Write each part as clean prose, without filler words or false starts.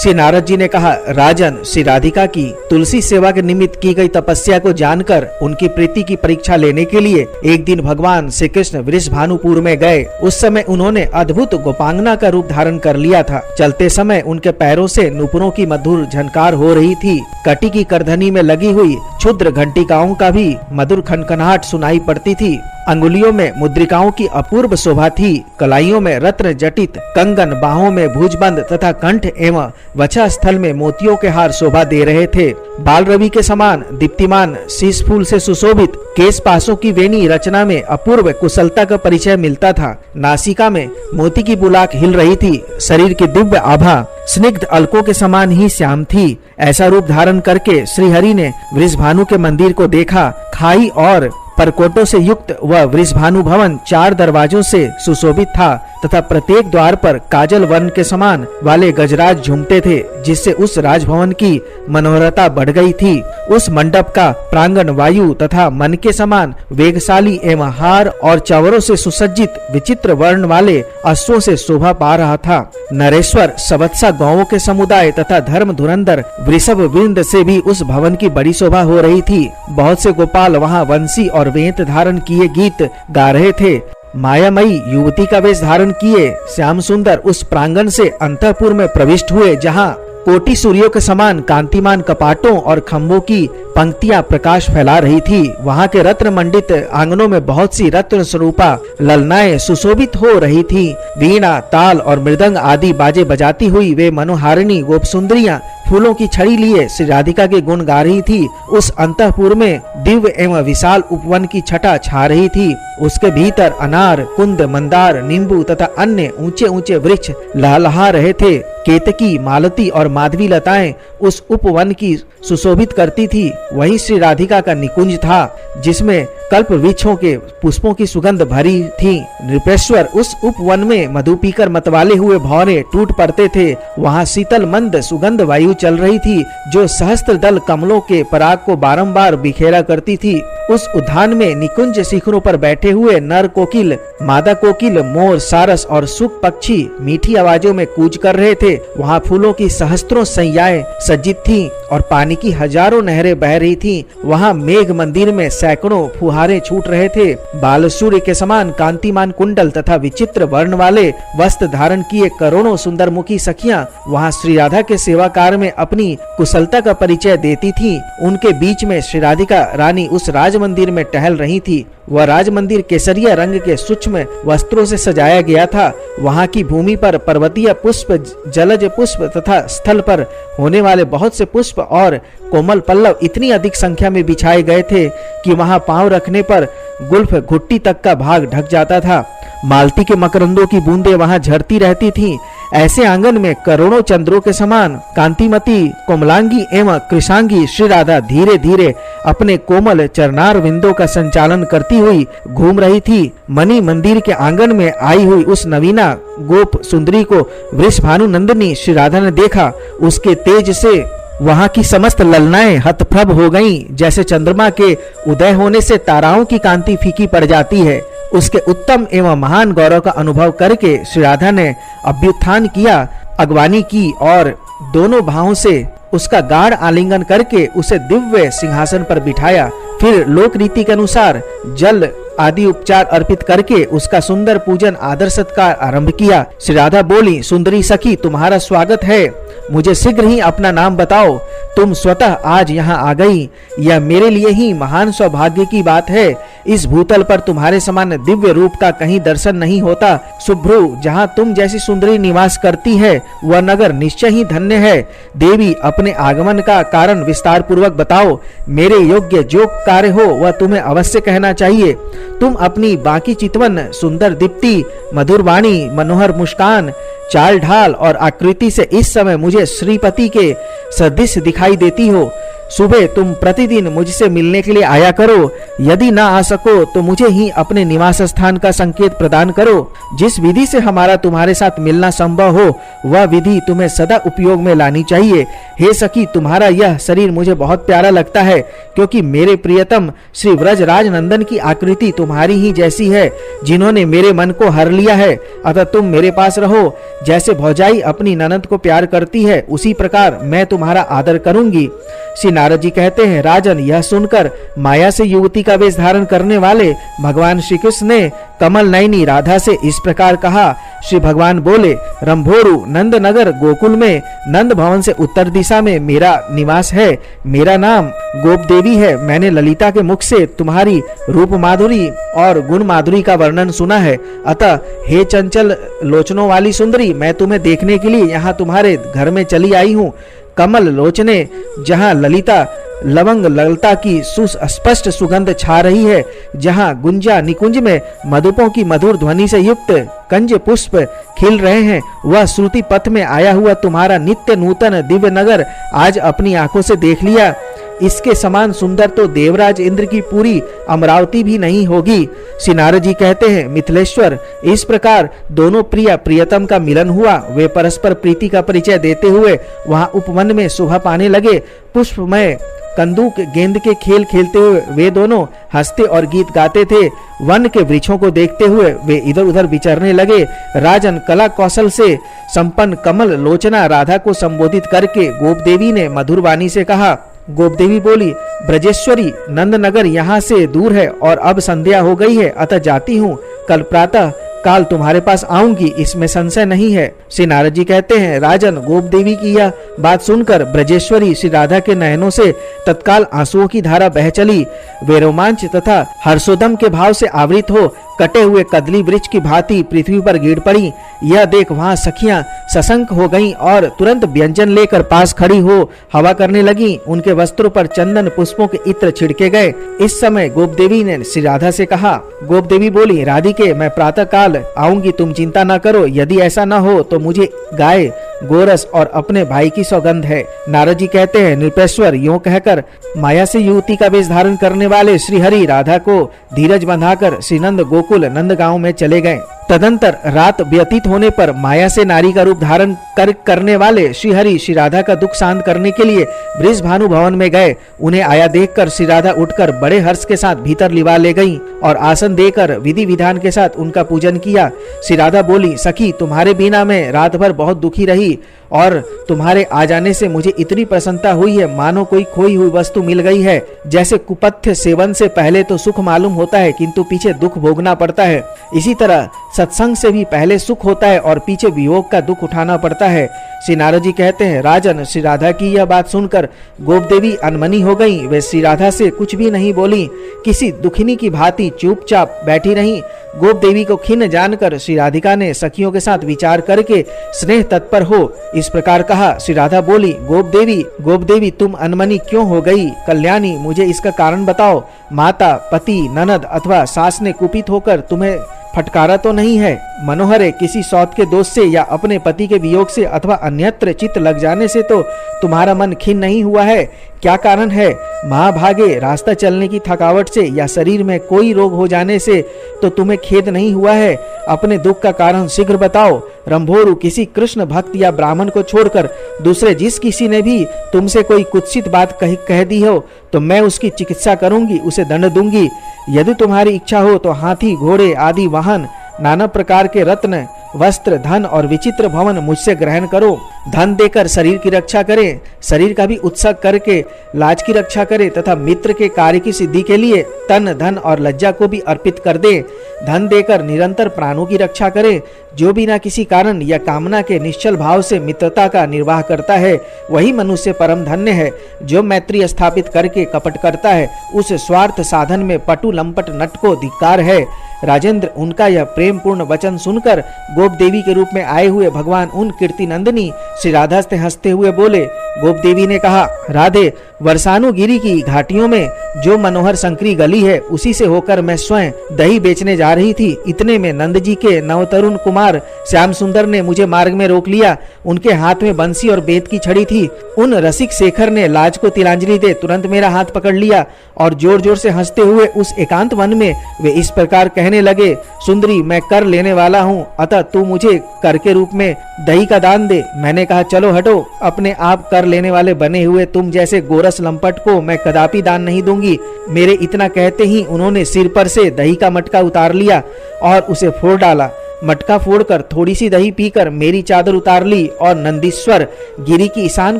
श्री नारद जी ने कहा, राजन, श्री राधिका की तुलसी सेवा के निमित्त की गई तपस्या को जानकर उनकी प्रीति की परीक्षा लेने के लिए एक दिन भगवान श्री कृष्ण वृषभानुपुर में गए। उस समय उन्होंने अद्भुत गोपांगना का रूप धारण कर लिया था। चलते समय उनके पैरों से नुपुरों की मधुर झनकार हो रही थी। कटी की करधनी में लगी हुई क्षुद्र घंटिकाओं का भी मधुर खनखनाहट सुनाई पड़ती थी। अंगुलियों में मुद्रिकाओं की अपूर्व शोभा थी। कलाइयों में रत्न जटित कंगन, बाहों में भुजबंद तथा कंठ एवं वक्षा स्थल में मोतियों के हार शोभा दे रहे थे। बाल रवि के समान दीप्तिमान शीश फूल से सुशोभित केश पासों की वेणी रचना में अपूर्व कुशलता का परिचय मिलता था। नासिका में मोती की बुलाक हिल रही थी। शरीर की दिव्य आभा स्निग्ध अलकों के समान ही श्याम थी। ऐसा रूप धारण करके श्रीहरि ने वृषभानु के मंदिर को देखा। खाई और परकोटों से युक्त वह वृषभानु भवन 4 दरवाजों से सुशोभित था तथा प्रत्येक द्वार पर काजल वर्ण के समान वाले गजराज झूमते थे, जिससे उस राजभवन की मनोहरता बढ़ गई थी। उस मंडप का प्रांगण वायु तथा मन के समान वेगशाली एवं हार और चवरों से सुसज्जित विचित्र वर्ण वाले अश्वों से शोभा पा रहा था। नरेश्वर, सवत्सा गौओं के समुदाय तथा धर्म धुरंधर वृषभ वृंद से भी उस भवन की बड़ी शोभा हो रही थी। बहुत से गोपाल वहाँ वंशी और वेद धारण किए गीत गा रहे थे। मायामयी युवती का वेश धारण किए श्याम सुंदर उस प्रांगण से अंतःपुर में प्रविष्ट हुए, जहाँ कोटि सूर्यों के समान कांतिमान कपाटों और खम्भों की पंक्तियां प्रकाश फैला रही थी। वहां के रत्न मंडित आंगनों में बहुत सी रत्न स्वरूपा ललनाएं सुशोभित हो रही थी। वीणा, ताल और मृदंग आदि बाजे बजाती हुई वे मनोहारिणी गोप सुंदरियां फूलों की छड़ी लिए श्री राधिका के गुण गा रही थी। उस अंतःपुर में दिव्य एवं विशाल उपवन की छटा छा रही थी। उसके भीतर अनार, कुंद, मंदार, नींबू तथा अन्य ऊंचे ऊंचे वृक्ष लहलहा रहे थे। केतकी, मालती और माधवी लताएं उस उपवन की सुशोभित करती थी। वही श्री राधिका का निकुंज था, जिसमें कल्प वृक्षों के पुष्पों की सुगंध भरी थी। नृपेश्वर, उस उपवन में मधु पीकर मतवाले हुए भौरे टूट पड़ते थे। वहाँ शीतल मंद सुगंध वायु चल रही थी, जो सहस्त्र दल कमलों के पराग को बारंबार बिखेरा करती थी। उस उद्यान में निकुंज शिखरों पर बैठे हुए नर कोकिल, मादा कोकिल, मोर, सारस और सुख पक्षी मीठी आवाजों में कूच कर रहे थे। वहाँ फूलों की सहस्त्रों सैयाएं सज्जित थीं और पानी की हजारों नहरें बह रही थीं। वहाँ मेघ मंदिर में सैकड़ों फुहारे छूट रहे थे। बाल सूर्य के समान कांतिमान कुंडल तथा विचित्र वर्ण वाले वस्त्र धारण किए करोड़ों सुंदर मुखी सखियां वहाँ श्री राधा के सेवा कार्य में अपनी कुशलता का परिचय देती थीं। उनके बीच में श्री राधिका रानी उस राज मंदिर में टहल रही थी। वह राज मंदिर केसरिया रंग के सूक्ष्म वस्त्रों से सजाया गया था। वहाँ की भूमि पर पर्वतीय पुष्प, जलज पुष्प तथा स्थल पर होने वाले बहुत से पुष्प और कोमल पल्लव इतनी अधिक संख्या में बिछाए गए थे कि वहाँ पांव रखने पर गुल्फ घुट्टी तक का भाग ढक जाता था। मालती के मकरंदों की बूंदें वहाँ झरती रहती थीं। ऐसे आंगन में करोड़ों चंद्रों के समान कांतिमती, कोमलांगी एवं कृशांगी श्री राधा धीरे धीरे अपने कोमल चरनार विंदों का संचालन करती हुई घूम रही थी। मणि मंदिर के आंगन में आई हुई उस नवीना गोप सुंदरी को वृषभानु नंदिनी श्री राधा ने देखा। उसके तेज से वहाँ की समस्त ललनाएं हतप्रभ हो गईं, जैसे चंद्रमा के उदय होने से ताराओं की कांति फीकी पड़ जाती है। उसके उत्तम एवं महान गौरव का अनुभव करके श्री राधा ने अभ्युत्थान किया, अगवानी की और दोनों बाहों से उसका गाढ़ आलिंगन करके उसे दिव्य सिंहासन पर बिठाया। फिर लोक रीति के अनुसार जल आदि उपचार अर्पित करके उसका सुंदर पूजन आदर सत्कार आरंभ किया। श्री राधा बोली, सुंदरी सखी, तुम्हारा स्वागत है। मुझे शीघ्र ही अपना नाम बताओ। तुम स्वतः आज यहाँ आ गई, यह मेरे लिए ही महान सौभाग्य की बात है। इस भूतल पर तुम्हारे समान दिव्य रूप का कहीं दर्शन नहीं होता। शुभ्रू, जहाँ तुम जैसी सुंदरी निवास करती है वह नगर निश्चय ही धन्य है। देवी, अपने आगमन का कारण विस्तार पूर्वक बताओ। मेरे योग्य जो कार्य हो वह तुम्हें अवश्य कहना चाहिए। तुम अपनी बाकी चितवन, सुंदर दीप्ति, मधुर वाणी, मनोहर मुस्कान, चाल ढाल और आकृति से इस समय मुझे श्रीपति के सदृश दिखाई देती हो। सुबह तुम प्रतिदिन मुझसे मिलने के लिए आया करो। यदि ना आ सको तो मुझे ही अपने निवास स्थान का संकेत प्रदान करो। जिस विधि से हमारा तुम्हारे साथ मिलना संभव हो वह विधि तुम्हें सदा उपयोग में लानी चाहिए। हे सखी, तुम्हारा यह शरीर मुझे बहुत प्यारा लगता है, क्योंकि मेरे प्रियतम श्री व्रजराज नंदन की आकृति तुम्हारी ही जैसी है, जिन्होंने मेरे मन को हर लिया है। अतः तुम मेरे पास रहो। जैसे भौजाई अपनी ननद को प्यार करती है, उसी प्रकार मैं तुम्हारा आदर करूंगी। श्री नारद जी कहते हैं, राजन, यह सुनकर माया से युवती का वेश धारण करने वाले भगवान श्री कृष्ण ने कमल नयनी राधा से इस प्रकार कहा। श्री भगवान बोले, रंभोरु नंद नगर गोकुल में नंद भवन से उत्तर दिशा में मेरा निवास है। मेरा नाम गोप देवी है। मैंने ललिता के मुख से तुम्हारी रूप माधुरी और गुण माधुरी का वर्णन सुना है। अतः हे चंचल लोचनों वाली सुंदरी, मैं तुम्हें देखने के लिए यहाँ तुम्हारे घर में चली आई हूँ। कमल लोचने, जहाँ ललिता लवंग ललता की सुस्पष्ट सुगंध छा रही है, जहाँ गुंजा निकुंज में मधुपों की मधुर ध्वनि से युक्त कंज पुष्प खिल रहे हैं, वह श्रुति पथ में आया हुआ तुम्हारा नित्य नूतन दिव्य नगर आज अपनी आंखों से देख लिया। इसके समान सुंदर तो देवराज इंद्र की पूरी अमरावती भी नहीं होगी। श्री नारद जी कहते हैं, मिथिलेश्वर, इस प्रकार दोनों प्रिय प्रियतम का मिलन हुआ। वे परस्पर प्रीति का परिचय देते हुए वहां उपवन में शोभा पाने लगे। पुष्पमय कंदूक गेंद के खेल खेलते हुए वे दोनों हंसते और गीत गाते थे। वन के वृक्षों को देखते हुए वे इधर उधर विचरने लगे। राजन, कला कौशल से संपन्न कमल लोचना राधा को संबोधित करके गोप देवी ने मधुर वाणी से कहा। गोप देवी बोली, ब्रजेश्वरी, नंद नगर यहाँ से दूर है और अब संध्या हो गई है, अतः जाती हूँ। कल प्रातः काल तुम्हारे पास आऊंगी, इसमें संशय नहीं है। श्री नारद जी कहते हैं, राजन, गोप देवी की यह बात सुनकर ब्रजेश्वरी श्री राधा के नयनों से तत्काल आंसुओं की धारा बह चली। वे रोमांच तथा हर्षोदम के भाव से आवृत हो कटे हुए कदली वृक्ष की भांति पृथ्वी पर गिर पड़ी। यह देख वहां सखियां सशंक हो गईं और तुरंत व्यंजन लेकर पास खड़ी हो हवा करने लगी। उनके वस्त्रों पर चंदन पुष्पों के इत्र छिड़के गए। इस समय गोप देवी ने श्री राधा से कहा। गोप देवी बोली, राधिके, मैं प्रातः काल आऊंगी, तुम चिंता न करो। यदि ऐसा न हो तो मुझे गाय, गोरस और अपने भाई की सौगंध है। नारद जी कहते हैं, नृपेश्वर, यूं कहकर माया से युवती का वेश धारण करने वाले श्री हरि राधा को धीरज बंधाकर श्री नंद गोकुल नंदगांव में चले गए। तदंतर रात व्यतीत होने पर माया से नारी का रूप धारण करने वाले श्री हरि श्री राधा का दुख शांत करने के लिए वृषभानु भवन में गए। उन्हें आया देखकर श्री राधा उठकर बड़े हर्ष के साथ भीतर लिवा ले गईं और आसन देकर विधि विधान के साथ उनका पूजन किया। श्री राधा बोली, सखी, तुम्हारे बिना मैं रात भर बहुत दुखी रही और तुम्हारे आ जाने से मुझे इतनी प्रसन्नता हुई है, मानो कोई खोई हुई वस्तु मिल गई है। जैसे कुपथ्य सेवन से पहले तो सुख मालूम होता है किंतु पीछे दुख भोगना पड़ता है, इसी तरह सत्संग से भी पहले सुख होता है और पीछे वियोग का दुख उठाना पड़ता है। श्री नारद जी कहते हैं, राजन, श्री राधा की यह बात सुनकर गोप देवी अनमनी हो गई। वे श्री राधा से कुछ भी नहीं बोली, किसी दुखिनी की भांति चुपचाप बैठी रहीं। गोप देवी को खिन्न जानकर श्री राधिका ने सखियों के साथ विचार करके स्नेह तत्पर हो इस प्रकार कहा। श्री राधा बोली, गोप देवी, तुम अनमनी क्यों हो गई? कल्याणी, मुझे इसका कारण बताओ। माता, पति, ननद अथवा सास ने कुपित होकर तुम्हें फटकारा तो नहीं है? मनोहरे, किसी सौत के दोष से या अपने पति के वियोग से अथवा अन्यत्र चित्त लग जाने से तो तुम्हारा मन खिन्न नहीं हुआ है? क्या कारण है? महाभागे, रास्ता चलने की थकावट से या शरीर में कोई रोग हो जाने से तो तुम्हें खेद नहीं हुआ है? अपने दुख का कारण शीघ्र बताओ। रंभोरु, किसी कृष्ण भक्त या ब्राह्मण को छोड़कर दूसरे जिस किसी ने भी तुमसे कोई कुत्सित बात कह दी हो तो मैं उसकी चिकित्सा करूंगी, उसे दंड दूंगी। यदि तुम्हारी इच्छा हो तो हाथी, घोड़े आदि वाहन, नाना प्रकार के रत्न, वस्त्र, धन और विचित्र भवन मुझसे ग्रहण करो। धन देकर शरीर की रक्षा करें, शरीर का भी उत्सव करके लाज की रक्षा करें तथा मित्र के कार्य की सिद्धि के लिए तन, धन और लज्जा को भी अर्पित कर दे। धन देकर निरंतर प्राणों की रक्षा करें। जो बिना किसी कारण या कामना के निश्चल भाव से मित्रता का निर्वाह करता है वही मनुष्य परम धन्य है। जो मैत्री स्थापित करके कपट करता है उस स्वार्थ साधन में पटु लंपट नट को धिक्कार है। राजेंद्र, उनका यह प्रेम पूर्ण वचन सुनकर गोप देवी के रूप में आए हुए भगवान उन कीर्ति नंदिनी श्री राधा से हंसते हुए बोले, गोप देवी ने कहा, राधे, वर्षानु गिरी की घाटियों में जो मनोहर संकरी गली है उसी से होकर मैं स्वयं दही बेचने जा रही थी। इतने में नंद जी के नवतरुण कुमार श्याम सुंदर ने मुझे मार्ग में रोक लिया। उनके हाथ में बंसी और बेत की छड़ी थी। उन रसिक शेखर ने लाज को तिलांजलि दे तुरंत मेरा हाथ पकड़ लिया और जोर जोर से हंसते हुए उस एकांत वन में वे इस प्रकार कहने लगे, सुंदरी, मैं कर लेने वाला हूँ, अतः तू मुझे कर के रूप में दही का दान दे। मैंने कहा, चलो हटो, अपने आप कर लेने वाले बने हुए तुम जैसे गोरस लंपट को मैं कदापि दान नहीं दूंगी। मेरे इतना कहते ही उन्होंने सिर पर से दही का मटका उतार लिया और उसे फोड़ डाला। मटका फोड़कर थोड़ी सी दही पीकर मेरी चादर उतार ली और नंदीश्वर गिरी की ईशान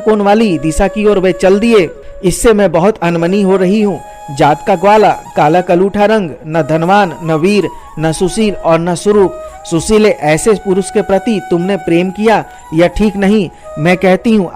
कोण वाली दिशा की ओर वे चल दिए। इससे मैं बहुत अनमनी हो रही हूँ। जात का ग्वाला, काला कलूठा रंग, न धनवान, न वीर, न सुशील और न सुरूप। सुशीले ऐसे पुरुष के प्रति तुमने प्रेम किया, यह ठीक नहीं। मैं कहती हूँ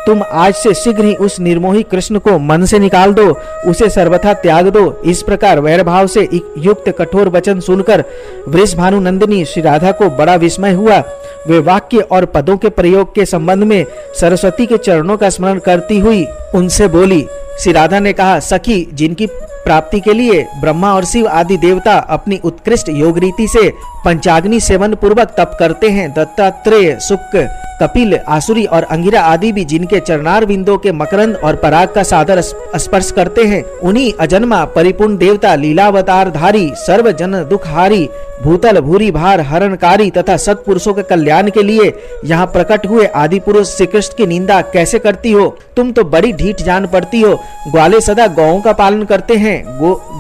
तुम आज से शीघ्र ही उस निर्मोही कृष्ण को मन से निकाल दो, उसे सर्वथा त्याग दो। इस प्रकार वैर भाव से युक्त कठोर वचन सुनकर वृषभानु नंदिनी श्री राधा को बड़ा विस्मय हुआ। वे वाक्य और पदों के प्रयोग के संबंध में सरस्वती के चरणों का स्मरण करती हुई उनसे बोली। श्री राधा ने कहा, सखी, जिनकी प्राप्ति के लिए ब्रह्मा और शिव आदि देवता अपनी उत्कृष्ट योग रीति से पंचाग्नि सेवन पूर्वक तप करते हैं, दत्तात्रेय, शुक्र, कपिल, आसुरी और अंगिरा आदि भी जिनके चरणार बिंदों के मकरंद और पराग का सादर स्पर्श करते हैं, उन्हीं अजन्मा परिपूर्ण देवता लीलावतार धारी, सर्व जन दुखहारी, भूतल भूरी भार हरणकारी तथा सत्पुरुषों के कल्याण के लिए यहाँ प्रकट हुए आदि पुरुष श्री कृष्ण की निंदा कैसे करती हो? तुम तो बड़ी ढीठ जान पड़ती हो। ग्वाले सदा गौओं का पालन करते हैं,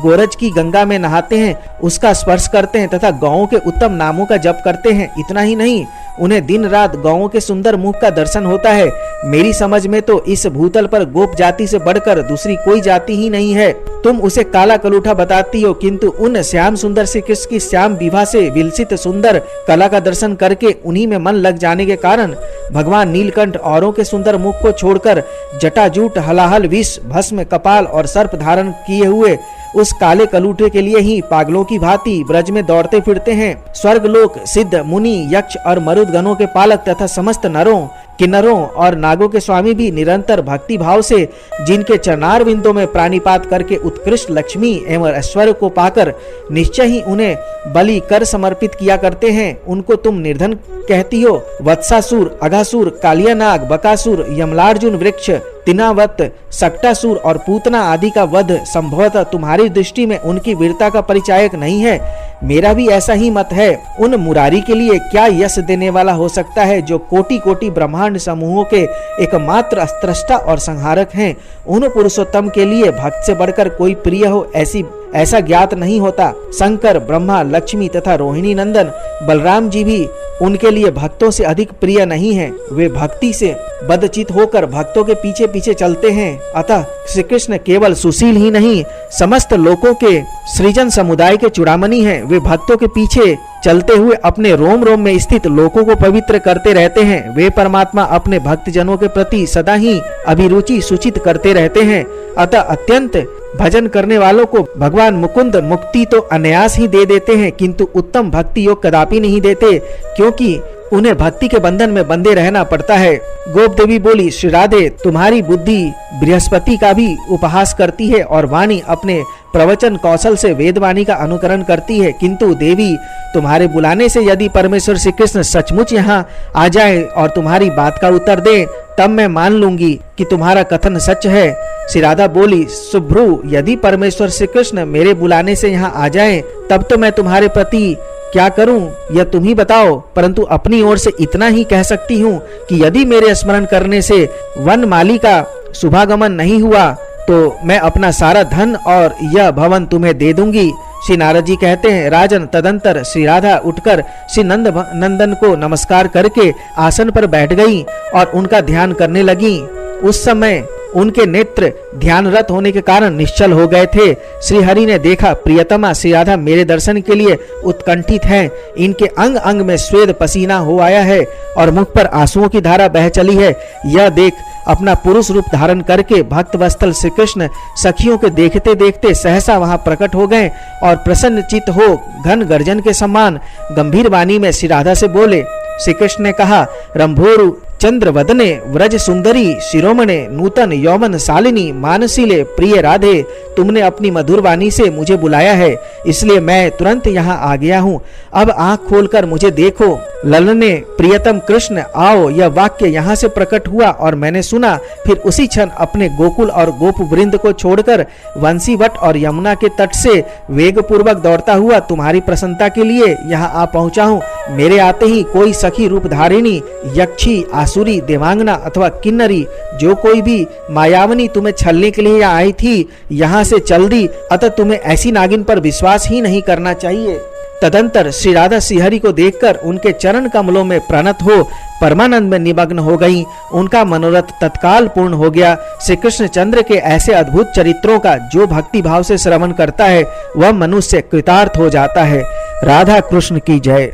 गोरज की गंगा में नहाते हैं, उसका स्पर्श करते हैं तथा गौओं के उत्तम नामों का जप करते हैं। इतना ही नहीं, उन्हें दिन रात गौओं के सुंदर मुख का दर्शन होता है। मेरी समझ में तो इस भूतल पर गोप जाति से बढ़कर दूसरी कोई जाति ही नहीं है। तुम उसे काला कलूठा बताती हो, किंतु उन श्याम सुंदर श्री कृष्ण की श्याम विभा से विलसित सुंदर कला का दर्शन करके उन्हीं में मन लग जाने के कारण भगवान नीलकंठ औरों के सुंदर मुख को छोड़कर जटाजूट, हलाहल, विष, भस्म, कपाल और सर्प धारण किए हुए उस काले कलूठे के लिए ही पागलों की भांति ब्रज में दौड़ते फिरते हैं। स्वर्ग लोक, सिद्ध, मुनि, यक्ष और मरुद गणों के पालक तथा समस्त नरों, किन्नरों और नागों के स्वामी भी निरंतर भक्ति भाव से जिनके चरणार बिंदों में प्राणिपात करके उत्कृष्ट लक्ष्मी एवं ऐश्वर्य को पाकर निश्चय ही उन्हें बलि कर समर्पित किया करते हैं, उनको तुम निर्धन कहती हो। वत्सासुर, अघासुर, कालिया नाग, बकासुर, यमलार्जुन वृक्ष, तिनावत, सक्टासुर और पूतना आदि का वध संभवतः तुम्हारी दृष्टि में उनकी वीरता का परिचायक नहीं है। मेरा भी ऐसा ही मत है। उन मुरारी के लिए क्या यश देने वाला हो सकता है जो कोटि कोटि ब्रह्मांड समूहों के एकमात्र स्रष्टा और संहारक हैं। उन पुरुषोत्तम के लिए भक्त से बढ़कर कोई प्रिय हो ऐसा ज्ञात नहीं होता। शंकर, ब्रह्मा, लक्ष्मी तथा रोहिणी नंदन बलराम जी भी उनके लिए भक्तों से अधिक प्रिय नहीं हैं। वे भक्ति से बदचित होकर भक्तों के पीछे पीछे चलते हैं। अतः श्री कृष्ण केवल सुशील ही नहीं, समस्त लोकों के सृजन समुदाय के चूड़ामणि हैं। वे भक्तों के पीछे चलते हुए अपने रोम रोम में स्थित लोकों को पवित्र करते रहते हैं। वे परमात्मा अपने भक्त जनों के प्रति सदा ही अभिरुचि सूचित करते रहते हैं। अतः अत्यंत भजन करने वालों को भगवान मुकुंद मुक्ति तो अनायास ही दे देते हैं, किंतु उत्तम भक्ति योग कदापि नहीं देते, क्योंकि उन्हें भक्ति के बंधन में बंधे रहना पड़ता है। गोप देवी बोली, श्री राधे, तुम्हारी बुद्धि बृहस्पति का भी उपहास करती है और वाणी अपने प्रवचन कौशल से वेदवाणी का अनुकरण करती है, किंतु देवी, तुम्हारे बुलाने से यदि परमेश्वर श्री कृष्ण सचमुच यहाँ आ जाए और तुम्हारी बात का उत्तर दे, तब मैं मान लूंगी कि तुम्हारा कथन सच है। श्री राधा बोली, सुभ्रु, यदि परमेश्वर श्री कृष्ण मेरे बुलाने से यहाँ आ जाए, तब तो मैं तुम्हारे प्रति क्या करूं यह तुम ही बताओ, परंतु अपनी ओर से इतना ही कह सकती हूँ कि यदि मेरे स्मरण करने से वन माली का शुभागमन नहीं हुआ तो मैं अपना सारा धन और यह भवन तुम्हें दे दूंगी। श्री नारद जी कहते हैं, राजन, तदंतर श्री राधा उठकर श्री नंदन को नमस्कार करके आसन पर बैठ गई और उनका ध्यान करने लगी। उस समय उनके नेत्र ध्यानरत होने के कारण निश्चल हो गए थे। श्री हरि ने देखा, प्रियतमा श्री राधा मेरे दर्शन के लिए उत्कंठित हैं। इनके अंग अंग में स्वेद पसीना हो आया है और मुख पर आंसुओं की धारा बह चली है। यह देख अपना पुरुष रूप धारण करके भक्त वत्सल श्री कृष्ण सखियों के देखते देखते सहसा वहां प्रकट हो गए और प्रसन्न चित्त हो घन गर्जन के समान गंभीर वाणी में श्री राधा से बोले। श्री कृष्ण ने कहा, रंभोरु, चंद्रवदने व्रज सुंदरी शिरोमणे नूतन यौवन शालिनी मानसीले प्रिय राधे, तुमने अपनी मधुर वाणी से मुझे बुलाया है, इसलिए मैं तुरंत यहाँ आ गया हूँ। अब आंख खोलकर मुझे देखो। ललने प्रियतम कृष्ण आओ, यह वाक्य यहाँ से प्रकट हुआ और मैंने सुना। फिर उसी क्षण अपने गोकुल और गोप वृंद को छोड़कर वंशीवट और यमुना के तट से वेग पूर्वक दौड़ता हुआ तुम्हारी प्रसन्नता के लिए यहाँ आ पहुंचा हूँ। मेरे आते ही कोई सखी रूपधारिणी, यक्षी, आसुरी, देवांगना अथवा किन्नरी, जो कोई भी मायावनी तुम्हें छलने के लिए यहाँ आई थी, यहाँ से चल दी। अतः तुम्हें ऐसी नागिन पर विश्वास ही नहीं करना चाहिए। तदंतर श्री राधा श्रीहरि को देखकर उनके चरण कमलों में प्रणत हो परमानंद में निमग्न हो गईं। उनका मनोरथ तत्काल पूर्ण हो गया। श्री कृष्ण चंद्र के ऐसे अद्भुत चरित्रों का जो भक्ति भाव से श्रवण करता है, वह मनुष्य कृतार्थ हो जाता है। राधा कृष्ण की जय।